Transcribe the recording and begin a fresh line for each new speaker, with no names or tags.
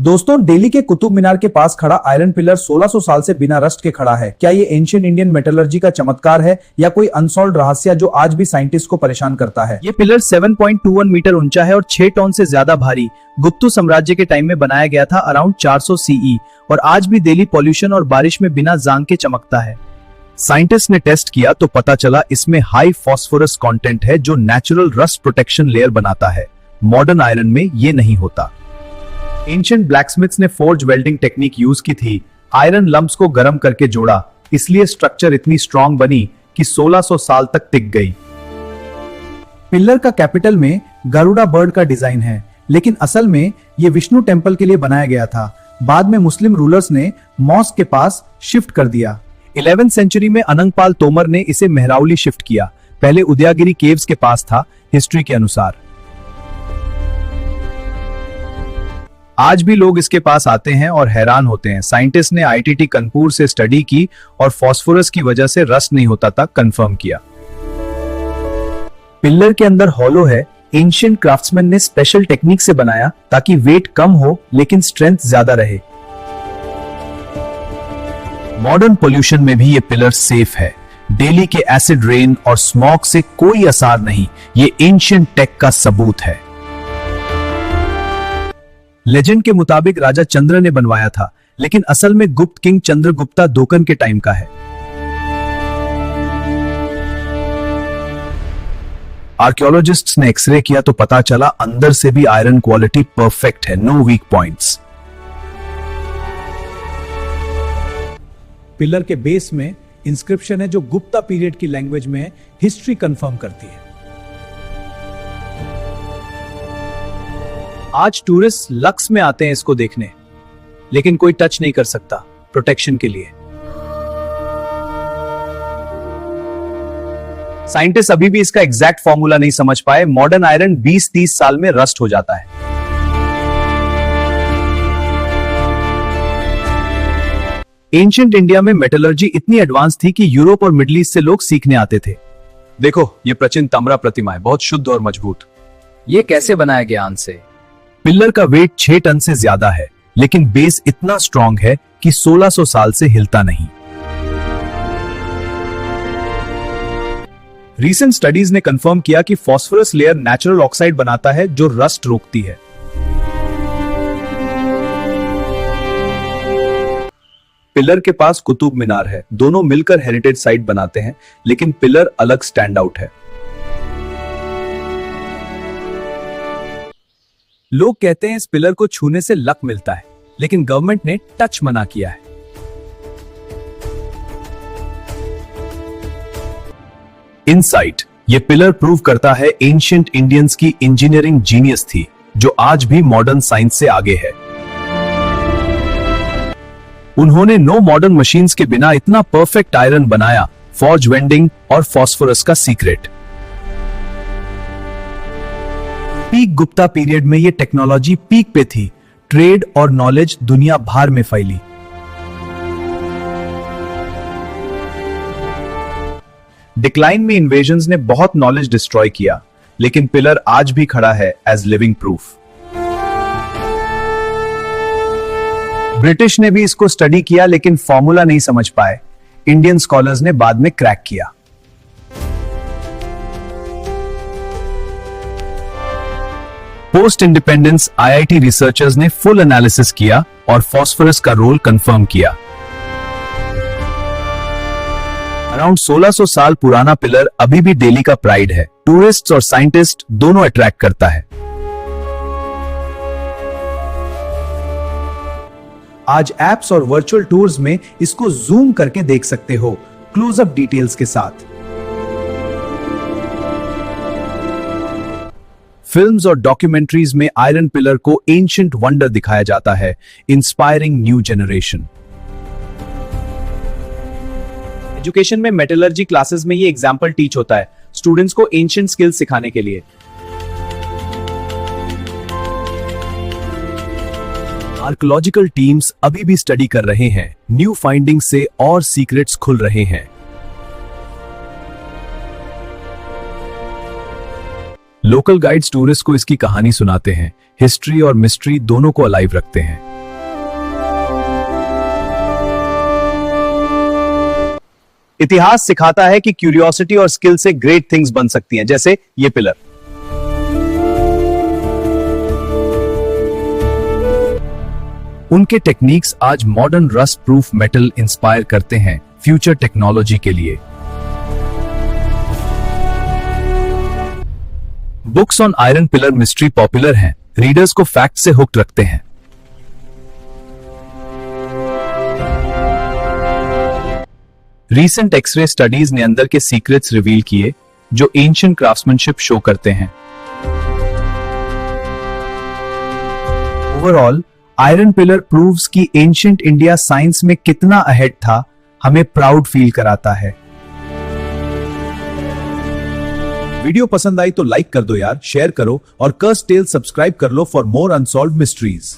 दोस्तों, दिल्ली के कुतुब मीनार के पास खड़ा आयरन पिलर 1600 साल से बिना रस्ट के खड़ा है। क्या ये एंशिएंट इंडियन मेटलर्जी का चमत्कार है या कोई अनसॉल्व्ड रहस्य जो आज भी साइंटिस्ट को परेशान करता है?
ये पिलर 7.21 मीटर ऊंचा है और 6 टन से ज्यादा भारी। गुप्त साम्राज्य के टाइम में बनाया गया था अराउंड 400 सीई और आज भी दिल्ली पॉल्यूशन और बारिश में बिना जांग के चमकता है।
साइंटिस्ट ने टेस्ट किया तो पता चला इसमें हाई फास्फोरस कंटेंट है जो नेचुरल रस्ट प्रोटेक्शन लेयर बनाता है। मॉडर्न आयरन में ये नहीं होता। एंशिएंट ब्लैकस्मिथ्स ने फोर्ज वेल्डिंग टेक्निक यूज की थी। आयरन लंप्स को गर्म करके जोड़ा, इसलिए स्ट्रक्चर इतनी स्ट्रॉन्ग बनी कि 1600 साल तक टिक गई।
पिलर का कैपिटल में गरुड़ा बर्ड का डिजाइन है, लेकिन असल में ये विष्णु टेम्पल के लिए बनाया गया था। बाद में मुस्लिम रूलर्स ने मॉस्क के पास शिफ्ट कर दिया।
11वीं सेंचुरी में अनंगपाल तोमर ने इसे मेहराउली शिफ्ट किया। पहले उदयगिरी केव्स के पास था, हिस्ट्री के अनुसार। आज भी लोग इसके पास आते हैं और हैरान होते हैं। साइंटिस्ट ने आईआईटी कानपुर से स्टडी की और फास्फोरस की वजह से रस्ट नहीं होता था कंफर्म किया।
पिलर के अंदर हॉलो है। एंशिएंट क्राफ्ट्समैन ने स्पेशल टेक्निक से बनाया ताकि वेट कम हो लेकिन स्ट्रेंथ ज्यादा रहे।
मॉडर्न पोल्यूशन में भी ये पिलर सेफ है। दिल्ली के एसिड रेन और स्मॉग से कोई असर नहीं। ये एंशिएंट टेक का सबूत है।
लेजेंड के मुताबिक राजा चंद्र ने बनवाया था, लेकिन असल में गुप्त किंग चंद्रगुप्ता दोकन के टाइम का है।
आर्कियोलॉजिस्ट्स ने एक्सरे किया तो पता चला अंदर से भी आयरन क्वालिटी परफेक्ट है, नो वीक पॉइंट्स।
पिलर के बेस में इंस्क्रिप्शन है जो गुप्ता पीरियड की लैंग्वेज में हिस्ट्री कंफर्म करती है।
आज टूरिस्ट लक्स में आते हैं इसको देखने, लेकिन कोई टच नहीं कर सकता प्रोटेक्शन के लिए। साइंटिस्ट अभी भी इसका एग्जैक्ट फॉर्मूला नहीं समझ पाए। मॉडर्न आयरन 20-30 साल में रस्ट हो जाता है।
एंशिएंट इंडिया में मेटलर्जी इतनी एडवांस थी कि यूरोप और मिडिल ईस्ट से लोग सीखने आते थे।
देखो, ये प्राचीन ताम्रा प्रतिमा है, बहुत शुद्ध और मजबूत। ये कैसे बनाया गया आन से?
पिलर का वेट 6 टन से ज्यादा है, लेकिन बेस इतना स्ट्रॉन्ग है कि 1600 साल से हिलता नहीं।
रीसेंट स्टडीज ने कंफर्म किया कि फास्फोरस लेयर नेचुरल ऑक्साइड बनाता है जो रस्ट रोकती है।
पिलर के पास कुतुब मीनार है, दोनों मिलकर हेरिटेज साइट बनाते हैं, लेकिन पिलर अलग स्टैंड आउट है।
लोग कहते हैं इस पिलर को छूने से लक मिलता है, लेकिन गवर्नमेंट ने टच मना किया है।
इनसाइट, ये पिलर प्रूव करता है एंशिएंट इंडियंस की इंजीनियरिंग जीनियस थी, जो आज भी मॉडर्न साइंस से आगे है। उन्होंने नो मॉडर्न मशीन्स के बिना इतना परफेक्ट आयरन बनाया। फॉर्ज वेल्डिंग और फास्फोरस का सीक्रेट।
पीक गुप्ता पीरियड में ये टेक्नोलॉजी पीक पे थी। ट्रेड और नॉलेज दुनिया भर में फैली।
डिक्लाइन में इन्वेजन्स ने बहुत नॉलेज डिस्ट्रॉय किया, लेकिन पिलर आज भी खड़ा है एज लिविंग प्रूफ।
ब्रिटिश ने भी इसको स्टडी किया, लेकिन फॉर्मूला नहीं समझ पाए। इंडियन स्कॉलर्स ने बाद में क्रैक किया।
पोस्ट इंडिपेंडेंस आईआईटी रिसर्चर्स ने फुल एनालिसिस किया और फास्फोरस का रोल कंफर्म किया। अराउंड 1600 साल पुराना पिलर अभी भी दिल्ली का प्राइड है। टूरिस्ट्स और साइंटिस्ट दोनों अट्रैक्ट करता है।
आज एप्स और वर्चुअल टूर्स में इसको जूम करके देख सकते हो, क्लोजअप डिटेल्स के साथ।
फिल्म्स और डॉक्यूमेंट्रीज में आयरन पिलर को एंशिएंट वंडर दिखाया जाता है, इंस्पायरिंग न्यू जनरेशन।
एजुकेशन में मेटलर्जी क्लासेस में ये एग्जाम्पल टीच होता है स्टूडेंट्स को एंशिएंट स्किल्स सिखाने के लिए।
आर्कियोलॉजिकल टीम्स अभी भी स्टडी कर रहे हैं। न्यू फाइंडिंग से और सीक्रेट्स खुल रहे हैं। लोकल गाइड्स टूरिस्ट को इसकी कहानी सुनाते हैं, हिस्ट्री और मिस्ट्री दोनों को अलाइव रखते हैं।
इतिहास सिखाता है कि क्यूरियोसिटी और स्किल से ग्रेट थिंग्स बन सकती हैं, जैसे ये पिलर।
उनके टेक्निक्स आज modern rust proof metal inspire करते हैं फ्यूचर टेक्नोलॉजी के लिए। Books on iron pillar mystery popular हैं, रीडर्स को फैक्ट से हुक्ड रखते हैं। रीसेंट एक्सरे स्टडीज ने अंदर के सीक्रेट्स रिवील किए जो एंशिएंट क्राफ्ट्समैनशिप शो करते हैं।
ओवरऑल आयरन पिलर प्रूव्स कि एंशिएंट इंडिया साइंस में कितना अहेड था, हमें प्राउड फील कराता है।
वीडियो पसंद आई तो लाइक कर दो यार, शेयर करो और कर्स टेल सब्सक्राइब कर लो फॉर मोर अनसॉल्व्ड मिस्ट्रीज।